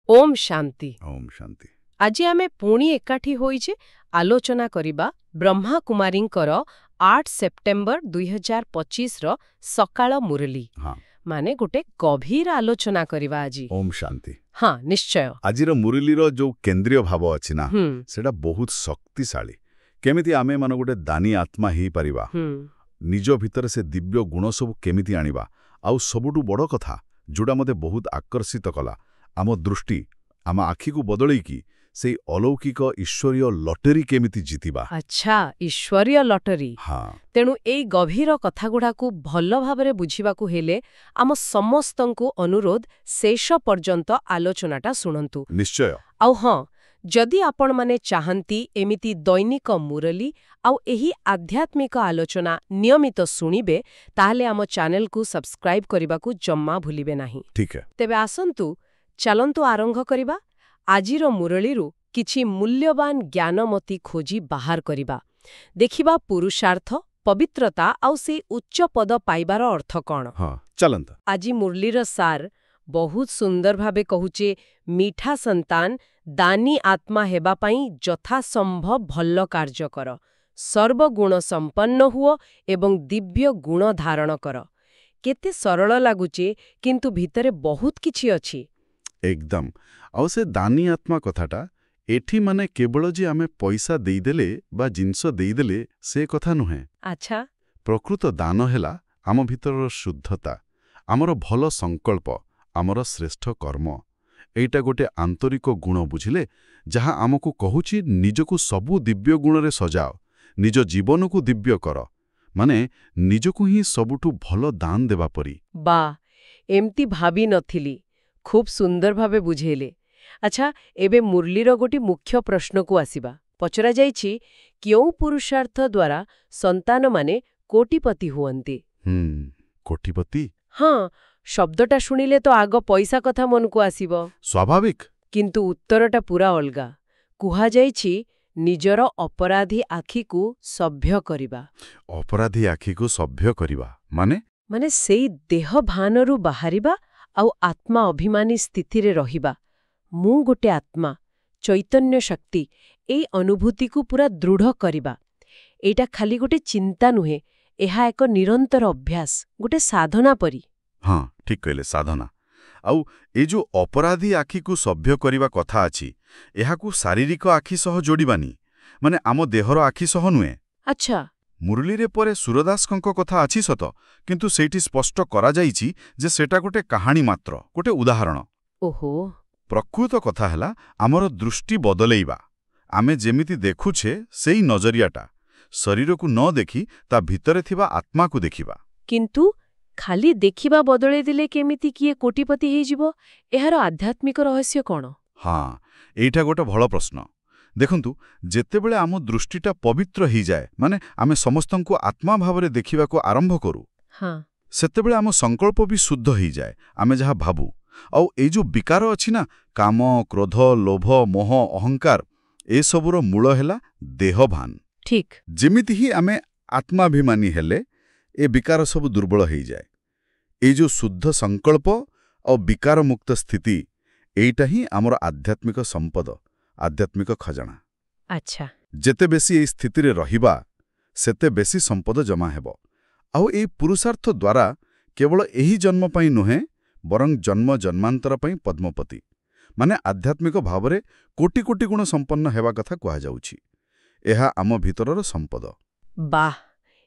ओम शांति। ओम शांति। आज आमे पुणी एकाठी होइछे आलोचना करिबा ब्रह्मा कुमारींकर 8 सेप्टेम्बर 2025 रो सकाळ मुरली। हाँ माने गोटे गभीर आलोचना करिबा आजी। ओम शांति। हाँ निश्चय। आजिर मुरलीर जो केंद्रीय भाव अछि ना सेटा बहुत शक्तिशाली। केमिति आमे मन गोटे दानी आत्मा ही परिबा निज भितर से दिव्य गुण सब केमिति आनिबा आउ सबुटु बड़ कथा जोडा मते बहुत आकर्षित कला आम दृष्टि आम आखि को बदलै की से अलौकिक ईश्वरीय लटरी केमिति जीतिबा। अच्छा ईश्वरीय लटरी। हाँ तेणु एई गभीर कथा गुडाकू भल भाबरे बुझिबाकू हेले आम समस्तंकु अनुरोध शेष पर्यंत आलोचनाटा सुनंतु। निश्चय। आउ हाँ जदि आपण माने चाहंती एमिति दैनिक मुरली आउ एही आध्यात्मिक आलोचना नियमित सुनिबे ताहले आम चैनल को सब्सक्राइब करिबाकू जम्मा भूलिबे नाही। ठीक है। तेबे आसंतु चलंतु आरंभ करिबा आजिरो मुरलीरु किछि मूल्यवान ज्ञानमती खोजी बाहर करिबा देखिबा पुरुषार्थ पवित्रता आउ से उच्च पद पाइबार अर्थ कौन। हाँ चलंत आजी मुरलीर सार बहुत सुंदर भाबे कहूचे मीठा संतान दानी आत्मा हेबा पाई जथा संभव भल्ल कार्य कर सर्वगुण संपन्न हुओ एवं दिव्य गुण धारण कर। केते सरल लागुचे किंतु भितरे बहुत किछि अछि। एकदम आउ से दानी आत्मा कथाटा एठी माने केवल जे आमे पैसा देइदेले बा जिंस देइदेले से कथा नुहे। अच्छा प्रकृत दान हेला आम भितर शुद्धता आमर भल संकल्प आमर श्रेष्ठ कर्म एइटा गोटे आंतरिक गुण बुझिले जहा आमको कहूची निजको सबु दिव्य गुण रे सजाओ निज जीवन को दिव्य कर माने निजको ही सबुठु भल दान देबा परी। बा एमती भाबी नथिली खूब सुंदर भाबे बुझेले। अच्छा एबे मुरलीर गोटी मुख्य प्रश्न को आसीबा पचरा जाइछि क्यों पुरुषार्थ द्वारा संतान माने कोटिपति हुअन्ति। कोटिपति। हाँ शब्दटा शुणिले तो आग पैसा कथा मन को आसीबो स्वाभाविक किंतु उत्तरटा पूरा अलगा कुहा जाइछि निजर अपराधी आखि को सभ्य करिबा। अपराधी आखि को सभ्य करिबा माने सेई देह भानरू बाहरिबा आउ आत्मा अभिमानी स्थिति रे रहिबा मु गोटे आत्मा चैतन्य शक्ति एई अनुभूति को पूरा दृढ़ करिबा। एटा खाली गोटे चिंता नुहे एहा एक निरंतर अभ्यास गोटे साधना परी। हाँ ठीक कहले साधना आउ ए जो अपराधी आखि को सभ्य करिबा कथा अछि एहाकू शारीरिक आखि सह जोड़िबानी माने आम देहर आखि सह नुहे। अच्छा मुरलीरे परे सुरदासकंक कथा अछि सत किंतु सेठी स्पष्ट करा जाइछि जे सेटा गोटे कहानी मात्र गोटे उदाहरण। ओहो प्रकृत कथा हैला आमर दृष्टि बदलेइबा आमे जेमिति देखुछे सेई नजरियाटा शरीर को न देखी ता भितरे थिबा आत्मा को देखिबा। किंतु खाली देखिबा बदले दिले केमिति किए कोटिपति हे जिवो एहार आध्यात्मिक रहस्य कोन। हाँ एइटा गोटे भल प्रश्न देखंतु जेतेबेले आम दृष्टिटा पवित्र ही जाए माने आमे समस्तंको आत्मा भावरे देखिबाको आरंभ करू हाँ सेतेबेले आम संकल्प भी शुद्ध ही जाए आमे जहा भाबू आउ ए जो विकार अछि ना काम क्रोध लोभ मोह अहंकार ए सबुर मूल हेला देहभान। ठीक जेमिति ही आमे आत्माभिमानी हेले ए विकार सब दुर्बल ही जाए ए जो शुद्ध संकल्प और विकार मुक्त स्थिति एइटा ही आमर आध्यात्मिक संपद आध्यात्मिक खजाना। अच्छा जेते बेसी ए स्थिति रे रहिबा सेते बेसी संपद जमा हेबो आउ ए पुरुषार्थ द्वारा केवल एही जन्म पई नुहे बरं जन्म जन्मांतर पई पद्मपति माने आध्यात्मिक भावरे कोटि कोटि गुण संपन्न हेबा कथा कुहा जाउछि एहा आम भितरर संपद। बाह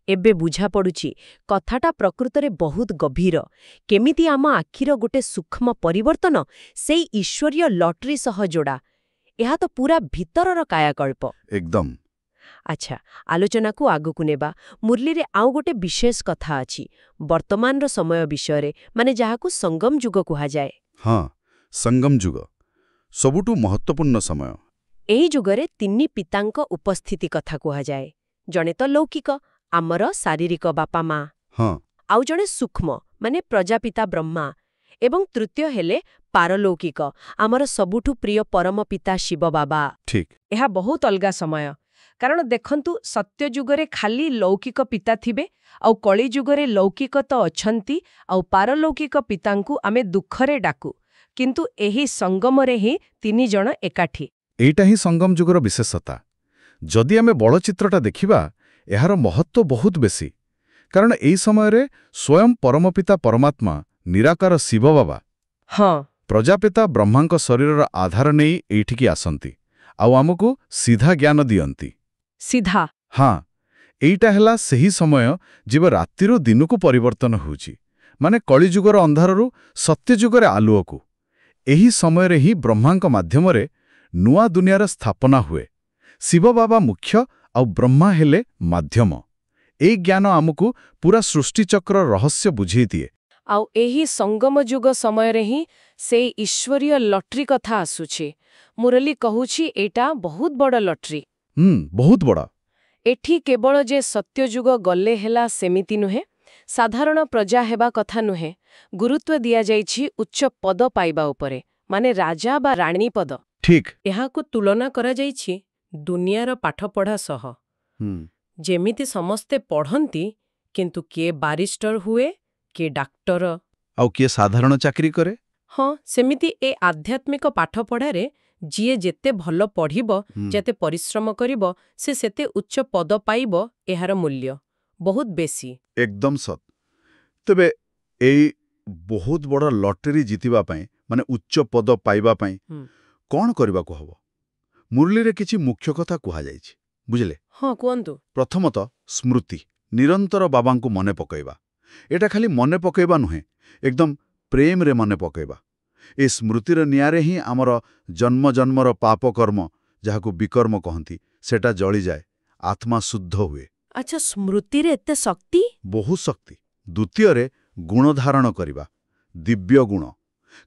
एबे बुझा पड़ुछि कथाटा प्रकृतरे बहुत गभीर केमिति आम आखिर गोटे सूक्ष्म परिवर्तन सेई ईश्वरीय लटरी सह जोड़ा एहा तो पूरा भितरर कायाकल्प एकदम। अच्छा आलोचना को आगु को नेबा मुरली रे आउ गोटे विशेष कथा अछि वर्तमान रो समय विषय माने जाहाकू संगम जुग कुहा जाए। हाँ संगम जुग सबुटु महत्वपूर्ण समय एही जुगरे तिन्नी पितांक उपस्थिति कथा कुहा जाए जणे तो लौकिक आमर शारीरिक बापा माँ हाँ आउ जणे सूक्ष्म माने प्रजापिता ब्रह्मा एवं तृतीय हेले पारलौकिक आमर सबुठु प्रिय परम पिता शिव बाबा। ठीक एहा बहुत अलगा समय कारण देखंतु सत्य जुगरे खाली लौकिक पिता थिबे आउ कଳି जुगरे लौकिक तो अछंती आउ पारलौकिक पितांकु आमे दुखरे डाकू କିନ୍ତୁ ଏହି ସଙ୍ଗମରେ ହିଁ ତିନି ଜଣ ଏକାଠି। ଏଇଟା ହିଁ ସଙ୍ଗମ ଯୁଗର ବିଶେଷତା। ଯଦି ଆମେ ବଡ଼ ଚିତ୍ରଟା ଦେଖିବା, ଏହାର ମହତ୍ତ୍ୱ ବହୁତ ବେଶୀ। କାରଣ ଏହି ସମୟରେ ସ୍ୱୟଂ ପରମପିତା ପରମାତ୍ମା ନିରାକାର ଶିବ ବାବା ହଁ, ପ୍ରଜାପିତା ବ୍ରହ୍ମାଙ୍କ ଶରୀରର ଆଧାର ନେଇ ଏଇଠିକି ଆସନ୍ତି ଆଉ ଆମକୁ ସିଧା ଜ୍ଞାନ ଦିଅନ୍ତି। ସିଧା। ହଁ, ଏଇଟା ହେଲା ସେହି ସମୟ ଯେବେ ରାତିରୁ ଦିନକୁ ପରିବର୍ତ୍ତନ ହେଉଛି, ମାନେ କଳିଯୁଗର ଅନ୍ଧାରରୁ ସତ୍ୟଯୁଗରେ ଆଲୁଅକୁ। ଏହି ସମୟରେ ହିଁ ବ୍ରହ୍ମାଙ୍କ ମାଧ୍ୟମରେ ନୂଆ ଦୁନିଆର ସ୍ଥାପନା ହୁଏ। ଶିବ ବାବା ମୁଖ୍ୟ ଆଉ ବ୍ରହ୍ମା ହେଲେ ମାଧ୍ୟମ। ଏଇ ଜ୍ଞାନ ଆମକୁ ପୁରା ସୃଷ୍ଟିଚକ୍ର ରହସ୍ୟ ବୁଝେଇ ଦିଏ। ଆଉ ଏହି ସଙ୍ଗମ ଯୁଗ ସମୟରେ ହିଁ ସେଇ ଈଶ୍ୱରୀୟ ଲଟ୍ରି କଥା ଆସୁଛି। ମୁରଲୀ କହୁଛି ଏଇଟା ବହୁତ ବଡ଼ ଲଟ୍ରି। ବହୁତ ବଡ଼। ଏଠି କେବଳ ଯେ ସତ୍ୟଯୁଗ ଗଲେ ହେଲା ସେମିତି ନୁହେଁ, ସାଧାରଣ ପ୍ରଜା ହେବା କଥା ନୁହେଁ, ଗୁରୁତ୍ୱ ଦିଆଯାଇଛି ଉଚ୍ଚ ପଦ ପାଇବା ଉପରେ, ମାନେ ରାଜା ବା ରାଣୀ ପଦ। ଠିକ୍। ଏହାକୁ ତୁଳନା କରାଯାଇଛି ଦୁନିଆର ପାଠପଢ଼ା ସହ। ଯେମିତି ସମସ୍ତେ ପଢ଼ନ୍ତି, କିନ୍ତୁ କିଏ ବାରିଷ୍ଟର ହୁଏ, କିଏ ଡାକ୍ତର, ଆଉ କିଏ ସାଧାରଣ ଚାକିରି କରେ। ହଁ, ସେମିତି ଏ ଆଧ୍ୟାତ୍ମିକ ପାଠପଢ଼ାରେ ଯିଏ ଯେତେ ଭଲ ପଢ଼ିବ, ଯେତେ ପରିଶ୍ରମ କରିବ, ସେ ସେତେ ଉଚ୍ଚ ପଦ ପାଇବ। ଏହାର ମୂଲ୍ୟ ବହୁତ ବେଶୀ। ଏକଦମ ସତ୍। ତେବେ ଏଇ ବହୁତ ବଡ଼ ଲଟେରୀ ଜିତିବା ପାଇଁ, ମାନେ ଉଚ୍ଚ ପଦ ପାଇବା ପାଇଁ କ'ଣ କରିବାକୁ ହବ? ମୁରଲୀରେ କିଛି ମୁଖ୍ୟ କଥା କୁହାଯାଇଛି, ବୁଝିଲେ? ହଁ, କୁହନ୍ତୁ। ପ୍ରଥମତଃ ସ୍ମୃତି, ନିରନ୍ତର ବାବାଙ୍କୁ ମନେ ପକାଇବା। ଏଟା ଖାଲି ମନେ ପକାଇବା ନୁହେଁ, ଏକଦମ ପ୍ରେମରେ ମନେ ପକାଇବା। ଏ ସ୍ମୃତିର ନିଆଁରେ ହିଁ ଆମର ଜନ୍ମ ଜନ୍ମର ପାପ କର୍ମ, ଯାହାକୁ ବିକର୍ମ କହନ୍ତି, ସେଟା ଜଳିଯାଏ, ଆତ୍ମା ଶୁଦ୍ଧ ହୁଏ। ଆଚ୍ଛା, ସ୍ମୃତିରେ ଏତେ ଶକ୍ତି? ବହୁ ଶକ୍ତି। ଦ୍ୱିତୀୟରେ ଗୁଣ ଧାରଣ କରିବା, ଦିବ୍ୟ ଗୁଣ।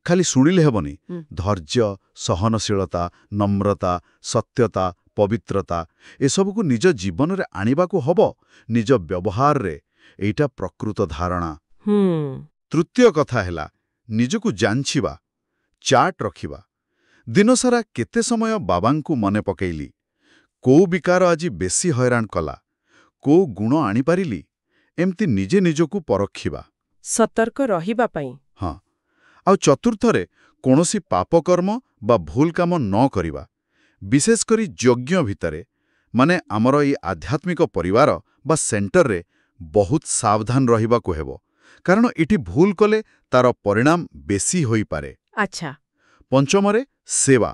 ଖାଲି ଶୁଣିଲେ ହେବନି। ଧୈର୍ଯ୍ୟ, ସହନଶୀଳତା, ନମ୍ରତା, ସତ୍ୟତା, ପବିତ୍ରତା, ଏସବୁକୁ ନିଜ ଜୀବନରେ ଆଣିବାକୁ ହବ, ନିଜ ବ୍ୟବହାରରେ। ଏଇଟା ପ୍ରକୃତ ଧାରଣା। ତୃତୀୟ କଥା ହେଲା ନିଜକୁ ଯାଞ୍ଚିବା, ଚାର୍ଟ ରଖିବା। ଦିନସାରା କେତେ ସମୟ ବାବାଙ୍କୁ ମନେ ପକେଇଲି, କୋଉ ବିକାର ଆଜି ବେଶୀ ହଇରାଣ କଲା, କୋଉ ଗୁଣ ଆଣିପାରିଲି, ଏମିତି ନିଜେ ନିଜକୁ ପରଖିବା। ସତର୍କ ରହିବା ପାଇଁ। ହଁ। ଆଉ ଚତୁର୍ଥରେ କୌଣସି ପାପକର୍ମ ବା ଭୁଲ କାମ ନ କରିବା। ବିଶେଷ କରି ଯଜ୍ଞ ଭିତରେ, ମାନେ ଆମର ଏଇ ଆଧ୍ୟାତ୍ମିକ ପରିବାର ବା ସେଣ୍ଟରରେ ବହୁତ ସାବଧାନ ରହିବାକୁ ହେବ। କାରଣ ଏଠି ଭୁଲ କଲେ ତାର ପରିଣାମ ବେଶୀ ହୋଇପାରେ। ଆଚ୍ଛା। ପଞ୍ଚମରେ ସେବା,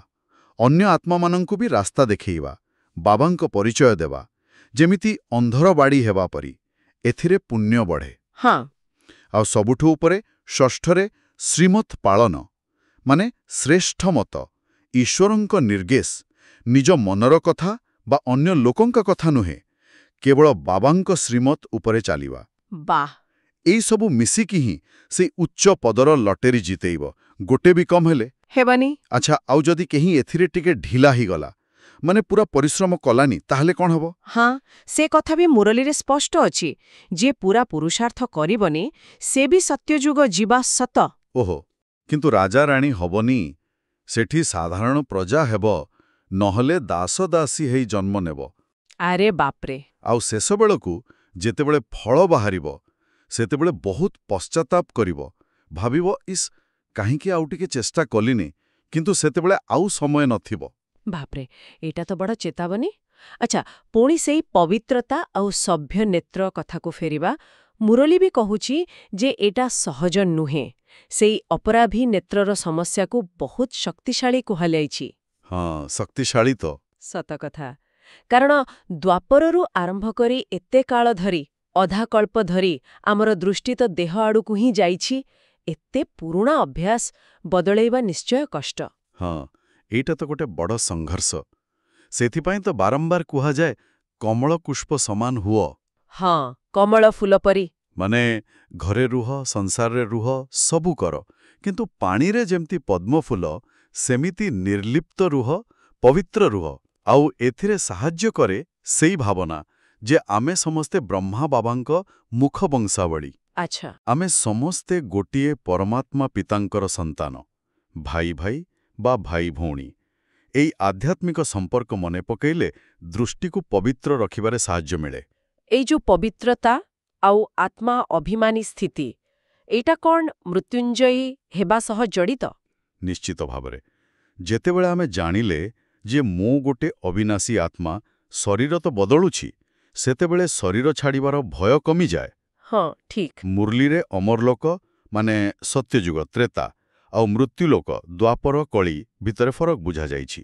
ଅନ୍ୟ ଆତ୍ମାମାନଙ୍କୁ ବି ରାସ୍ତା ଦେଖେଇବା, ବାବାଙ୍କ ପରିଚୟ ଦେବା, ଯେମିତି ଅନ୍ଧର ବାଡ଼ି ହେବା ପରି। ଏଥିରେ ପୁଣ୍ୟ ବଢ଼େ। ହଁ। ଆଉ ସବୁଠୁ ଉପରେ ଷଷ୍ଠରେ ଶ୍ରୀମତ୍ ପାଳନ, ମାନେ ଶ୍ରେଷ୍ଠ ମତ, ଈଶ୍ୱରଙ୍କ ନିର୍ଦ୍ଦେଶ, ନିଜ ମନର କଥା ବା ଅନ୍ୟ ଲୋକଙ୍କ କଥା ନୁହେଁ, କେବଳ ବାବାଙ୍କ ଶ୍ରୀମତ୍ ଉପରେ ଚାଲିବା। ବାଃ। ଏଇସବୁ ମିଶିକି ହିଁ ସେଇ ଉଚ୍ଚ ପଦର ଲଟେରୀ ଜିତେଇବ। ଗୋଟେ ବି କମ୍ ହେଲେ ହେବାନି। ଆଚ୍ଛା, ଆଉ ଯଦି କେହି ଏଥିରେ ଟିକେ ଢିଲା ହେଇଗଲା, ମାନେ ପୁରା ପରିଶ୍ରମ କଲାନି, ତାହେଲେ କ'ଣ ହବ? ହଁ, ସେ କଥା ବି ମୁରଲୀରେ ସ୍ପଷ୍ଟ ଅଛି। ଯିଏ ପୁରା ପୁରୁଷାର୍ଥ କରିବନି, ସେ ବି ସତ୍ୟଯୁଗ ଯିବା ସତ। ଓହୋ, କିନ୍ତୁ ରାଜା ରାଣୀ ହବନି, ସେଠି ସାଧାରଣ ପ୍ରଜା ହେବ, ନହେଲେ ଦାସ ଦାସୀ ହେଇ ଜନ୍ମ ନେବ। ଆରେ ବାପ୍ରେ। ଆଉ ଶେଷ ବେଳକୁ ଯେତେବେଳେ ଫଳ ବାହାରିବ, ସେତେବେଳେ ବହୁତ ପଶ୍ଚାତାପ କରିବ, ଭାବିବ, ଇସ୍, କାହିଁକି ଆଉ ଟିକେ ଚେଷ୍ଟା କଲିନି। କିନ୍ତୁ ସେତେବେଳେ ଆଉ ସମୟ ନଥିବ। ବାପ୍ରେ, ଏଇଟା ତ ବଡ଼ ଚେତାବନୀ। ଆଚ୍ଛା, ପୁଣି ସେଇ ପବିତ୍ରତା ଆଉ ସଭ୍ୟ ନେତ୍ର କଥାକୁ ଫେରିବା। ମୁରଲୀ ବି କହୁଛି ଯେ ଏଇଟା ସହଜ ନୁହେଁ। ସେଇ ଅପରାଭୀ ନେତ୍ରର ସମସ୍ୟାକୁ ବହୁତ ଶକ୍ତିଶାଳୀ କୁହାଯାଇଛି। ହଁ, ଶକ୍ତିଶାଳୀ ତ। ସତ କଥା। କାରଣ ଦ୍ୱାପରରୁ ଆରମ୍ଭ କରି ଏତେ କାଳ ଧରି, ଅଧାକଳ୍ପ ଧରି ଆମର ଦୃଷ୍ଟି ତ ଦେହ ଆଡ଼କୁ ହିଁ ଯାଇଛି। ଏତେ ପୁରୁଣା ଅଭ୍ୟାସ ବଦଳେଇବା ନିଶ୍ଚୟ କଷ୍ଟ। ହଁ, ଏଇଟା ତ ଗୋଟେ ବଡ଼ ସଂଘର୍ଷ। ସେଥିପାଇଁ ତ ବାରମ୍ବାର କୁହାଯାଏ, କମଳ ପୁଷ୍ପ ସମାନ ହୁଅ। ହଁ, କମଳ ଫୁଲ ପରି। ମାନେ ଘରେ ରୁହ, ସଂସାରରେ ରୁହ, ସବୁ କର, କିନ୍ତୁ ପାଣିରେ ଯେମିତି ପଦ୍ମଫୁଲ, ସେମିତି ନିର୍ଲିପ୍ତ ରୁହ, ପବିତ୍ର ରୁହ। ଆଉ ଏଥିରେ ସାହାଯ୍ୟ କରେ ସେଇ ଭାବନା ଯେ ଆମେ ସମସ୍ତେ ବ୍ରହ୍ମା ବାବାଙ୍କ ମୁଖ ବଂଶାବଳୀ। ଆଚ୍ଛା। ଆମେ ସମସ୍ତେ ଗୋଟିଏ ପରମାତ୍ମା ପିତାଙ୍କର ସନ୍ତାନ, ଭାଇ ଭାଇ ବା ଭାଇ ଭଉଣୀ। ଏଇ ଆଧ୍ୟାତ୍ମିକ ସମ୍ପର୍କ ମନେ ପକାଇଲେ ଦୃଷ୍ଟିକୁ ପବିତ୍ର ରଖିବାରେ ସାହାଯ୍ୟ ମିଳେ। ଏଇ ଯୋଉ ପବିତ୍ରତା ଆଉ ଆତ୍ମା ଅଭିମାନୀ ସ୍ଥିତି, ଏଇଟା କ'ଣ ମୃତ୍ୟୁଞ୍ଜୟୀ ହେବା ସହ ଜଡ଼ିତ? ନିଶ୍ଚିତ ଭାବରେ ଯେତେବେଳେ ଆମେ ଜାଣିଲେ ଯେ ମୁଁ ଗୋଟେ ଅବିନାଶୀ ଆତ୍ମା, ଶରୀର ତ ବଦଳୁଛି, ସେତେବେଳେ ଶରୀର ଛାଡ଼ିବାର ଭୟ କମିଯାଏ। ହଁ ଠିକ୍। ମୁରଲୀରେ ଅମରଲୋକ ମାନେ ସତ୍ୟଯୁଗ ତ୍ରେତା ଆଉ ମୃତ୍ୟୁଲୋକ ଦ୍ୱାପର କଳି ଭିତରେ ଫରକ ବୁଝାଯାଇଛି।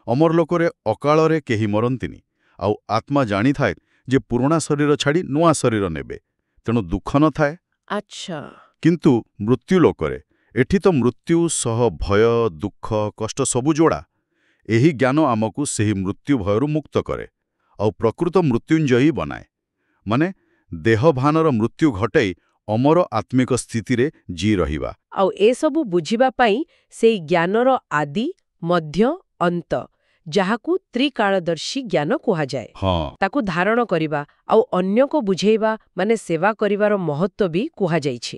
ଅମରଲୋକରେ ଅକାଳରେ କେହି ମରନ୍ତିନି, ଆଉ ଆତ୍ମା ଜାଣିଥାଏ ଯେ ପୁରୁଣା ଶରୀର ଛାଡ଼ି ନୂଆ ଶରୀର ନେବେ, ତେଣୁ ଦୁଃଖ ନଥାଏ। ଆଚ୍ଛା। କିନ୍ତୁ ମୃତ୍ୟୁଲୋକରେ ଏଠି ତ ମୃତ୍ୟୁ ସହ ଭୟ, ଦୁଃଖ, କଷ୍ଟ ସବୁ ଯୋଡ଼ା। ଏହି ଜ୍ଞାନ ଆମକୁ ସେହି ମୃତ୍ୟୁ ଭୟରୁ ମୁକ୍ତ କରେ ଆଉ ପ୍ରକୃତ ମୃତ୍ୟୁଞ୍ଜୟୀ ବନାଏ, ମାନେ ଦେହଭାନର ମୃତ୍ୟୁ ଘଟାଇ ଅମର ଆତ୍ମିକ ସ୍ଥିତିରେ ଜି ରହିବା। ଆଉ ଏସବୁ ବୁଝିବା ପାଇଁ ସେଇ ଜ୍ଞାନର ଆଦି, ମଧ୍ୟ, ଅନ୍ତ, ଯାହାକୁ ତ୍ରିକାଳଦର୍ଶୀ ଜ୍ଞାନ କୁହାଯାଏ, ହଁ, ତାକୁ ଧାରଣ କରିବା ଆଉ ଅନ୍ୟକୁ ବୁଝେଇବା ମାନେ ସେବା କରିବାର ମହତ୍ତ୍ୱ ବି କୁହାଯାଇଛି।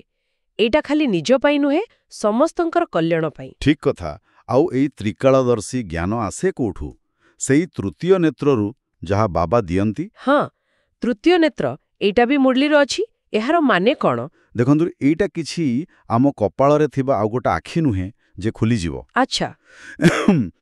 ଏଇଟା ଖାଲି ନିଜ ପାଇଁ ନୁହେଁ, ସମସ୍ତଙ୍କର କଲ୍ୟାଣ ପାଇଁ। ଠିକ୍ କଥା। ଆଉ ଏଇ ତ୍ରିକାଳଦର୍ଶୀ ଜ୍ଞାନ ଆସେ କୋଉଠୁ? ସେଇ ତୃତୀୟ ନେତ୍ରରୁ, ଯାହା ବାବା ଦିଅନ୍ତି। ହଁ, ତୃତୀୟ ନେତ୍ର, ଏଇଟା ବି ମୁରଲୀର ଅଛି। ଏହାର ମାନେ କ'ଣ? ଦେଖନ୍ତୁ, ଏଇଟା କିଛି ଆମ କପାଳରେ ଥିବା ଆଉ ଗୋଟେ ଆଖି ନୁହେଁ ଯେ ଖୋଲିଯିବ। ଆଚ୍ଛା।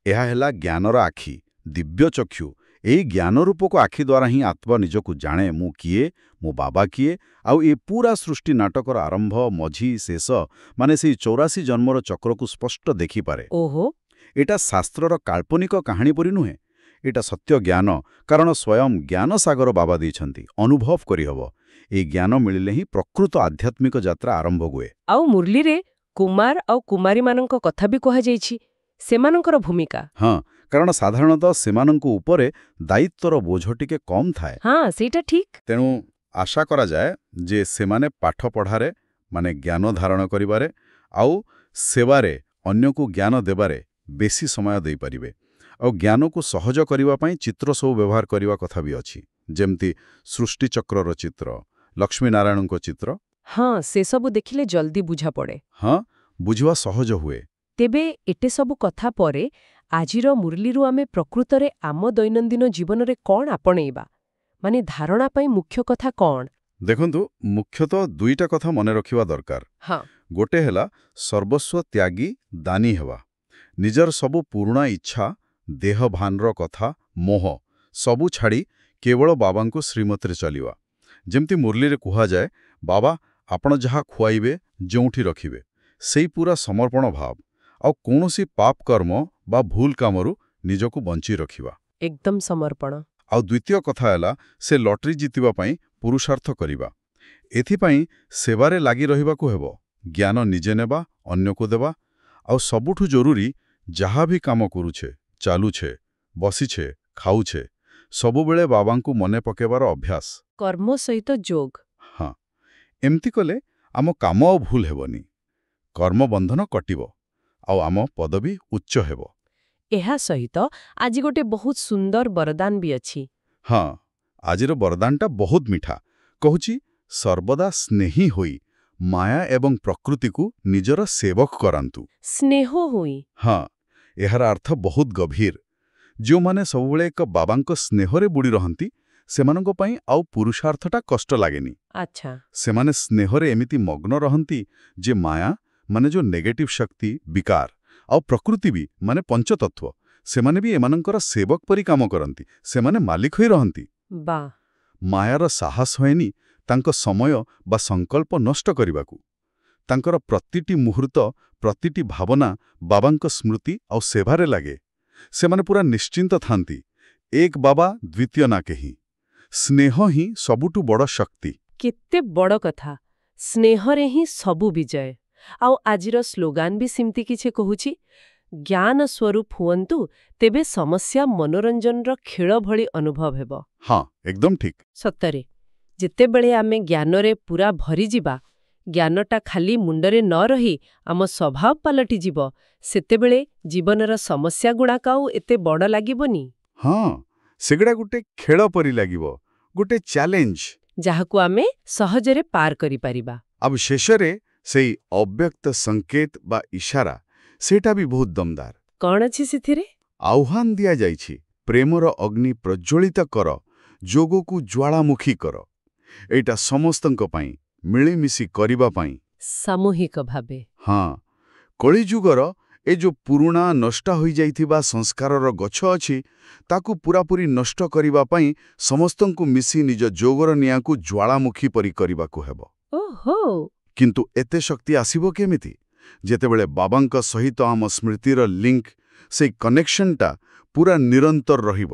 ଏହା ହେଲା ଜ୍ଞାନର ଆଖି, ଦିବ୍ୟ ଚକ୍ଷୁ। ଏଇ ଜ୍ଞାନ ରୂପକ ଆଖି ଦ୍ୱାରା ହିଁ ଆତ୍ମା ନିଜକୁ ଜାଣେ, ମୁଁ କିଏ, ମୋ ବାବା କିଏ, ଆଉ ଏ ପୁରା ସୃଷ୍ଟି ନାଟକର ଆରମ୍ଭ, ମଝି, ଶେଷ, ମାନେ ସେଇ 84 ଜନ୍ମର ଚକ୍ରକୁ ସ୍ପଷ୍ଟ ଦେଖିପାରେ। ଓହୋ। ଏଟା ଶାସ୍ତ୍ରର କାଳ୍ପନିକ କାହାଣୀ ପରି ନୁହେଁ, ଏଟା ସତ୍ୟ ଜ୍ଞାନ, କାରଣ ସ୍ୱୟଂ ଜ୍ଞାନସାଗର ବାବା ଦେଇଛନ୍ତି, ଅନୁଭବ କରିହେବ। ଏହି ଜ୍ଞାନ ମିଳିଲେ ହିଁ ପ୍ରକୃତ ଆଧ୍ୟାତ୍ମିକ ଯାତ୍ରା ଆରମ୍ଭ ହୁଏ। ଆଉ ମୁରଲୀରେ କୁମାର ଆଉ କୁମାରୀମାନଙ୍କ କଥା ବି କୁହାଯାଇଛି, ସେମାନଙ୍କର ଭୂମିକା। ହଁ, କାରଣ ସାଧାରଣତଃ ସେମାନଙ୍କ ଉପରେ ଦାୟିତ୍ୱର ବୋଝ ଟିକେ କମ୍ ଥାଏ। ହଁ, ସେଇଟା ଠିକ୍। ତେଣୁ ଆଶା କରାଯାଏ ଯେ ସେମାନେ ପାଠ ପଢ଼ାରେ, ମାନେ ଜ୍ଞାନ ଧାରଣ କରିବାରେ ଆଉ ସେବାରେ, ଅନ୍ୟକୁ ଜ୍ଞାନ ଦେବାରେ ବେଶୀ ସମୟ ଦେଇପାରିବେ। ଆଉ ଜ୍ଞାନକୁ ସହଜ କରିବା ପାଇଁ ଚିତ୍ର ସବୁ ବ୍ୟବହାର କରିବା କଥା ବି ଅଛି, ଯେମିତି ସୃଷ୍ଟିଚକ୍ରର ଚିତ୍ର, ଲକ୍ଷ୍ମୀନାରାୟଣଙ୍କ ଚିତ୍ର। ହଁ, ସେସବୁ ଦେଖିଲେ ଜଲ୍ଦି ବୁଝାପଡ଼େ। ହଁ, ବୁଝିବା ସହଜ ହୁଏ। ତେବେ ଏତେ ସବୁ କଥା ପରେ ଆଜିର ମୁରଲୀରୁ ଆମେ ପ୍ରକୃତରେ ଆମ ଦୈନନ୍ଦିନ ଜୀବନରେ କ'ଣ ଆପଣେଇବା, ମାନେ ଧାରଣା ପାଇଁ ମୁଖ୍ୟ କଥା କ'ଣ? ଦେଖନ୍ତୁ, ମୁଖ୍ୟତଃ ଦୁଇଟା କଥା ମନେ ରଖିବା ଦରକାର। ହଁ। ଗୋଟେ ହେଲା ସର୍ବସ୍ୱ ତ୍ୟାଗୀ ଦାନୀ ହେବା। ନିଜର ସବୁ ପୁରୁଣା ଇଚ୍ଛା, ଦେହଭାନର କଥା, ମୋହ ସବୁ ଛାଡ଼ି କେବଳ ବାବାଙ୍କୁ ଶ୍ରୀମତରେ ଚାଲିବା। ଯେମିତି ମୁରଲୀରେ କୁହାଯାଏ, ବାବା ଆପଣ ଯାହା ଖୁଆଇବେ, ଯେଉଁଠି ରଖିବେ, ସେଇ ପୁରା ସମର୍ପଣ ଭାବ, ଆଉ କୌଣସି ପାପ କର୍ମ ବା ଭୁଲ କାମରୁ ନିଜକୁ ବଞ୍ଚି ରଖିବା। ଏକଦମ ସମର୍ପଣ। ଆଉ ଦ୍ୱିତୀୟ କଥା ହେଲା ସେ ଲଟେରୀ ଜିତିବା ପାଇଁ ପୁରୁଷାର୍ଥ କରିବା। ଏଥିପାଇଁ ସେବାରେ ଲାଗି ରହିବାକୁ ହେବ, ଜ୍ଞାନ ନିଜେ ନେବା, ଅନ୍ୟକୁ ଦେବା, ଆଉ ସବୁଠୁ ଜରୁରୀ, ଯାହା ବି କାମ କରୁଛେ, ଚାଲୁଛେ, ବସିଛେ, ଖାଉଛେ, ସବୁବେଳେ ବାବାଙ୍କୁ ମନେ ପକାଇବାର ଅଭ୍ୟାସ। କର୍ମ ସହିତ ଯୋଗ। ହଁ, ଏମିତି କଲେ ଆମ କାମ ଆଉ ଭୁଲ ହେବନି, କର୍ମବନ୍ଧନ କଟିବ, ଆଉ ଆମ ପଦବୀ ଉଚ୍ଚ ହେବ। ଏହା ସହିତ ଆଜି ଗୋଟେ ବହୁତ ସୁନ୍ଦର ବରଦାନ ବି ଅଛି। ହଁ, ଆଜିର ବରଦାନଟା ବହୁତ ମିଠା। କହୁଛି, ସର୍ବଦା ସ୍ନେହୀ ହୋଇ ମାୟା ଏବଂ ପ୍ରକୃତିକୁ ନିଜର ସେବକ କରାନ୍ତୁ। ସ୍ନେହ ହୋଇ। ହଁ, ଏହାର ଅର୍ଥ ବହୁତ ଗଭୀର। ଯେଉଁମାନେ ସବୁବେଳେ ଏକ ବାବାଙ୍କ ସ୍ନେହରେ ବୁଡ଼ି ରହନ୍ତି, ସେମାନଙ୍କ ପାଇଁ ଆଉ ପୁରୁଷାର୍ଥଟା କଷ୍ଟ ଲାଗେନି। ଆଚ୍ଛା। ସେମାନେ ସ୍ନେହରେ ଏମିତି ମଗ୍ନ ରହନ୍ତି ଯେ ମାୟା, ମାନେ ଯେଉଁ ନେଗେଟିଭ ଶକ୍ତି, ବିକାର, ଆଉ ପ୍ରକୃତି ବି, ମାନେ ପଞ୍ଚତତ୍ତ୍ୱ, ସେମାନେ ବି ଏମାନଙ୍କର ସେବକ ପରି କାମ କରନ୍ତି। ସେମାନେ ମାଲିକ ହୋଇ ରହନ୍ତି। ବା। ମାୟାର ସାହସ ହୁଏନି ତାଙ୍କ ସମୟ ବା ସଂକଳ୍ପ ନଷ୍ଟ କରିବାକୁ। ତାଙ୍କର ପ୍ରତିଟି ମୁହୂର୍ତ୍ତ, ପ୍ରତିଟି ଭାବନା ବାବାଙ୍କ ସ୍ମୃତି ଆଉ ସେବାରେ ଲାଗେ। ସେମାନେ ପୁରା ନିଶ୍ଚିନ୍ତ ଥାନ୍ତି, ଏକ ବାବା ଦ୍ୱିତୀୟ ନା କେହି। ସ୍ନେହ ହିଁ ସବୁଠୁ ବଡ଼ ଶକ୍ତି। କେତେ ବଡ଼ କଥା। ସ୍ନେହରେ ହିଁ ସବୁ ବିଜୟ। ଆଉ ଆଜିର ସ୍ଲୋଗାନ ବି ସେମିତି କିଛି କହୁଛି, ଜ୍ଞାନ ସ୍ୱରୂପ ହୁଅନ୍ତୁ, ତେବେ ସମସ୍ୟା ମନୋରଞ୍ଜନର ଖେଳ ଭଳି ଅନୁଭବ ହେବ। ହଁ, ଏକଦମ ଠିକ୍। ସତରେ, ଯେତେବେଳେ ଆମେ ଜ୍ଞାନରେ ପୁରା ଭରିଯିବା, ଜ୍ଞାନଟା ଖାଲି ମୁଣ୍ଡରେ ନ ରହି ଆମ ସ୍ୱଭାବ ପାଲଟିଯିବ, ସେତେବେଳେ ଜୀବନର ସମସ୍ୟାଗୁଡ଼ାକ ଆଉ ଏତେ ବଡ଼ ଲାଗିବନି। ହଁ, ସେଗୁଡ଼ା ଗୋଟେ ଖେଳ ପରି ଲାଗିବ, ଗୋଟେ ଚ୍ୟାଲେଞ୍ଜ, ଯାହାକୁ ଆମେ ସହଜରେ ପାର କରିପାରିବା। ଆଉ ଶେଷରେ ସେଇ ଅବ୍ୟକ୍ତ ସଂକେତ ବା ଇଶାରା, ସେଇଟା ବି ବହୁତ ଦମଦାର। କ'ଣ ଅଛି ସେଥିରେ? ଆହ୍ୱାନ ଦିଆଯାଇଛି, ପ୍ରେମର ଅଗ୍ନି ପ୍ରଜ୍ୱଳିତ କର, ଯୋଗକୁ ଜ୍ୱାଳାମୁଖୀ କର। ଏଇଟା ସମସ୍ତଙ୍କ ପାଇଁ, ମିଳିମିଶି କରିବା ପାଇଁ। ସାମୂହିକ ଭାବେ। ହଁ, କଳିଯୁଗର ଏ जो ପୁରୁଣା ନଷ୍ଟ ହୋଇଯାଇଥିବା ସଂସ୍କାରର ଗଛ ଅଛି ତାକୁ ପୂରାପୂରି ନଷ୍ଟ କରିବା ପାଇଁ ସମସ୍ତଙ୍କୁ ମିଶି ନିଜ ଯୋଗର ନିଆଁକୁ ଜ୍ୱାଳାମୁଖୀ ପରି କରିବାକୁ ହେବ। ଓହୋ। କିନ୍ତୁ ଏତେ ଶକ୍ତି ଆସିବ କେମିତି ଯେତେବେଳେ ବାବାଙ୍କ ସହିତ ଆମ ସ୍ମୃତିର ଲିଙ୍କ, ସେଇ କନେକ୍ସନଟା ପୁରା ନିରନ୍ତର ରହିବ।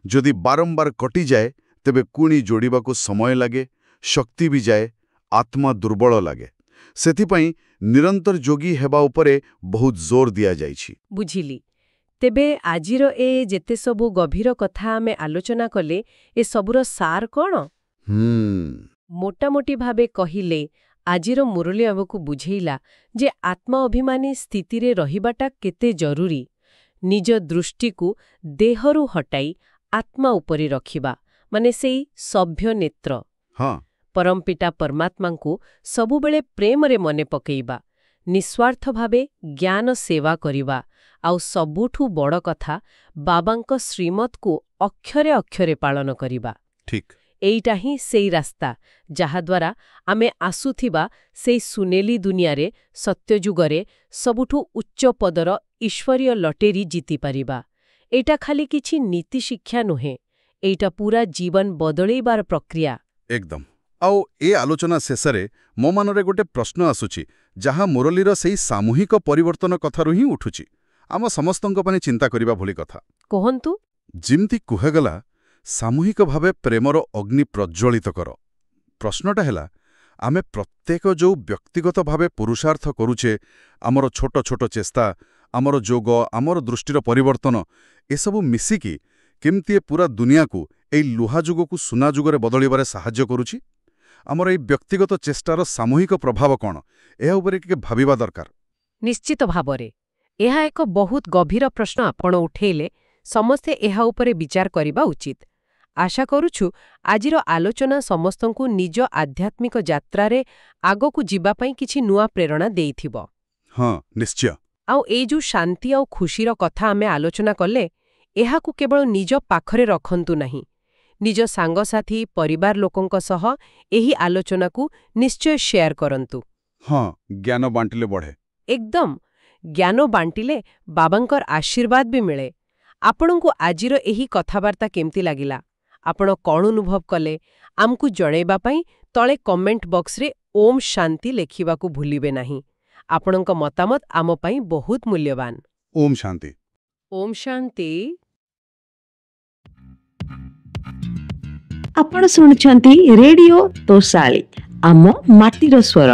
ଯଦି ବାରମ୍ବାର କଟିଯାଏ ତେବେ ପୁଣି ଯୋଡ଼ିବାକୁ ସମୟ ଲାଗେ, ଶକ୍ତି ବି ଯାଏ, ଆତ୍ମା ଦୁର୍ବଳ ଲାଗେ। ସେଥିପାଇଁ ନିରନ୍ତର ଯୋଗୀ ହେବା ଉପରେ ବହୁତ ଜୋର ଦିଆଯାଇଛି। ବୁଝିଲି। ତେବେ ଆଜିର ଯେତେ ସବୁ ଗଭୀର କଥା ଆମେ ଆଲୋଚନା କଲେ, ଏ ସବୁର ସାର କ'ଣ? ମୋଟାମୋଟି ଭାବେ କହିଲେ ଆଜିର ମୁରଲୀ ଆମକୁ ବୁଝେଇଲା ଯେ ଆତ୍ମା ଅଭିମାନୀ ସ୍ଥିତିରେ ରହିବାଟା କେତେ ଜରୁରୀ। ନିଜ ଦୃଷ୍ଟିକୁ ଦେହରୁ ହଟାଇ ଆତ୍ମା ଉପରେ ରଖିବା, ମାନେ ସେଇ ସଭ୍ୟ ନେତ୍ର। ପରମପିତା ପରମାତ୍ମାଙ୍କୁ ସବୁବେଳେ ପ୍ରେମରେ ମନେ ପକେଇବା, ନିଃସ୍ୱାର୍ଥ ଭାବେ ଜ୍ଞାନ ସେବା କରିବା, ଆଉ ସବୁଠୁ ବଡ଼ କଥା ବାବାଙ୍କ ଶ୍ରୀମତକୁ ଅକ୍ଷରେ ଅକ୍ଷରେ ପାଳନ କରିବା। ଠିକ୍। ଏଇଟା ହିଁ ସେଇ ରାସ୍ତା ଯାହାଦ୍ୱାରା ଆମେ ଆସୁଥିବା ସେଇ ସୁନେଲି ଦୁନିଆରେ, ସତ୍ୟଯୁଗରେ ସବୁଠୁ ଉଚ୍ଚ ପଦର ଈଶ୍ୱରୀୟ ଲଟେରୀ ଜିତିପାରିବା। ଏଇଟା ଖାଲି କିଛି ନୀତି ଶିକ୍ଷା ନୁହେଁ, ଏଇଟା ପୁରା ଜୀବନ ବଦଳେଇବାର ପ୍ରକ୍ରିୟା। ଏକଦମ। ଆଉ ଏ ଆଲୋଚନା ଶେଷରେ ମୋ ମନରେ ଗୋଟେ ପ୍ରଶ୍ନ ଆସୁଛି ଯାହା ମୁରଲୀର ସେଇ ସାମୂହିକ ପରିବର୍ତ୍ତନ କଥାରୁ ହିଁ ଉଠୁଛି। ଆମ ସମସ୍ତଙ୍କ ପାଇଁ ଚିନ୍ତା କରିବା ଭଳି କଥା। କୁହନ୍ତୁ। ଯେମିତି କୁହାଗଲା, ସାମୂହିକ ଭାବେ ପ୍ରେମର ଅଗ୍ନି ପ୍ରଜ୍ୱଳିତ କର। ପ୍ରଶ୍ନଟା ହେଲା, ଆମେ ପ୍ରତ୍ୟେକ ଯେଉଁ ବ୍ୟକ୍ତିଗତ ଭାବେ ପୁରୁଷାର୍ଥ କରୁଛେ, ଆମର ଛୋଟ ଛୋଟ ଚେଷ୍ଟା, ଆମର ଯୋଗ, ଆମର ଦୃଷ୍ଟିର ପରିବର୍ତ୍ତନ, ଏସବୁ ମିଶିକି କେମିତି ପୁରା ଦୁନିଆକୁ, ଏଇ ଲୁହା ଯୁଗକୁ ସୁନା ଯୁଗରେ ବଦଳିବାରେ ସାହାଯ୍ୟ କରୁଛି? ଆମର ଏଇ ବ୍ୟକ୍ତିଗତ ଚେଷ୍ଟାର ସାମୂହିକ ପ୍ରଭାବ କ'ଣ, ଏହା ଉପରେ ଟିକେ ଭାବିବା ଦରକାର। ନିଶ୍ଚିତ ଭାବରେ। ଏହା ଏକ ବହୁତ ଗଭୀର ପ୍ରଶ୍ନ ଆପଣ ଉଠେଇଲେ। ସମସ୍ତେ ଏହା ଉପରେ ବିଚାର କରିବା ଉଚିତ। ଆଶା କରୁଛୁ ଆଜିର ଆଲୋଚନା ସମସ୍ତଙ୍କୁ ନିଜ ଆଧ୍ୟାତ୍ମିକ ଯାତ୍ରାରେ ଆଗକୁ ଯିବା ପାଇଁ କିଛି ନୂଆ ପ୍ରେରଣା ଦେଇଥିବ। ହଁ, ନିଶ୍ଚୟ। ଆଉ ଏଇ ଯେଉଁ ଶାନ୍ତି ଆଉ ଖୁସିର କଥା ଆମେ ଆଲୋଚନା କଲେ, ଏହାକୁ କେବଳ ନିଜ ପାଖରେ ରଖନ୍ତୁ ନାହିଁ। ନିଜ ସାଙ୍ଗସାଥୀ, ପରିବାର ଲୋକଙ୍କ ସହ ଏହି ଆଲୋଚନାକୁ ନିଶ୍ଚୟ ସେୟାର କରନ୍ତୁ। ହଁ, ଜ୍ଞାନ ବାଣ୍ଟିଲେ ବଢ଼େ। ଏକଦମ। ଜ୍ଞାନ ବାଣ୍ଟିଲେ ବାବାଙ୍କର ଆଶୀର୍ବାଦ ବି ମିଳେ। ଆପଣଙ୍କୁ ଆଜିର ଏହି କଥାବାର୍ତ୍ତା କେମିତି ଲାଗିଲା? ଆପଣ କ'ଣ ଅନୁଭବ କଲେ? ଆମକୁ ଜଣାଇବା ପାଇଁ ତଳେ କମେଣ୍ଟ ବକ୍ସରେ ଓମ୍ ଶାନ୍ତି ଲେଖିବାକୁ ଭୁଲିବେ ନାହିଁ। ଆପଣଙ୍କ ମତାମତ ଆମ ପାଇଁ ବହୁତ ମୂଲ୍ୟବାନ। ଓମ୍ ଶାନ୍ତି। ଓମ୍ ଶାନ୍ତି। ଆପଣ ଶୁଣୁଛନ୍ତି ରେଡିଓ ତୋଷାଳୀ, ଆମ ମାଟିର ସ୍ୱର।